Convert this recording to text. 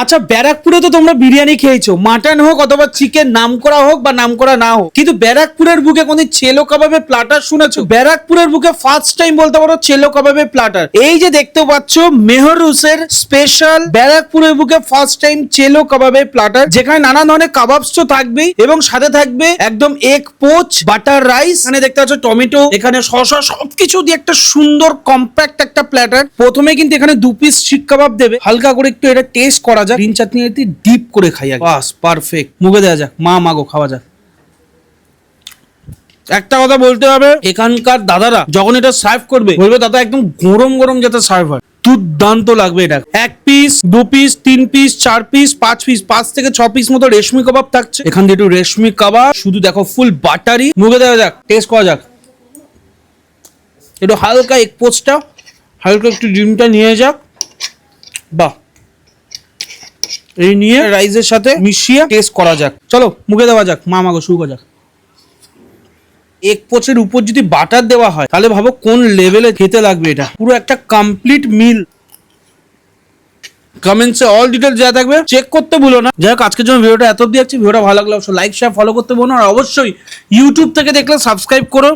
আচ্ছা, ব্যারাকপুরে তো তোমরা বিরিয়ানি খেয়েছো, মাটন হোক অথবা চিকেন, নাম করা হোক বা নাম করা না হোক, কিন্তু ব্যারাকপুরের বুকে কোন চেলো কাবাবের প্লাটার শুনেছো? ব্যারাকপুরের বুকে ফার্স্ট টাইম বলতে পারো চেলো কাবাবের প্লাটার। এই যে দেখতে পাচ্ছ মেহরুসের স্পেশাল ব্যারাকপুরের বুকে ফার্স্ট টাইম চেলো কাবাবের প্লাটার, যেখানে নানা ধরনের কাবাবস তো থাকবেই এবং সাথে থাকবে একদম এগ পোচ, বাটার রাইস, এখানে দেখতে পাচ্ছ টমেটো, এখানে শসা, সবকিছু দিয়ে একটা সুন্দর কম্প্যাক্ট একটা প্ল্যাটার। প্রথমে কিন্তু এখানে 2 পিস শিক কাবাব দেবে, হালকা করে একটু এটা টেস্ট করা যাক, গ্রিন চাটনি দিয়ে ডিপ করে খাই আগে। বাস পারফেক্ট, মুখে দেওয়া যাক, মা মাগো খাওয়া যাক। একটা কথা বলতে হবে, এখানকার দাদারা যখন এটা সার্ভ করবে বলবে দাদা একদম গরম গরম যাতে সার্ভ হয়, দুর্দান্ত লাগবে এটা। 1 piece, 2 piece, 3 piece, 4 piece, 5 piece, 5 থেকে 6 পিস মতো রেশমি কাবাব থাকছে। এখান দিয়ে একটু রেশমি কাবাব, শুধু দেখো ফুল বাটারি, মুখে দেওয়া যাক, টেস্ট করা যাক। একটু হালকা এক পোস্টটা, হালকা একটু ডিমটা নিয়ে যাক, বাহ, এই নিয়ে রাইসের সাথে মিশিয়ে টেস্ট করা যাক। চলো মুখে দেওয়া যাক, মা মাগো শুরু করা যাক। এক পোচের উপর যদি বাটার দেওয়া হয় তাহলে ভাবো কোন লেভেলে খেতে লাগবে এটা, পুরো একটা কমপ্লিট মিল। কমেন্টসে অল ডিটেলস যা থাকবে চেক করতে ভুলো না। যাই হোক, আজকের জন্য ভিডিওটা এত অব্দি যাচ্ছি। ভিডিওটা ভালো লাগলে অবশ্যই লাইক শেয়ার ফলো করতে ভুলো না, আর অবশ্যই ইউটিউব থেকে দেখলে সাবস্ক্রাইব করো।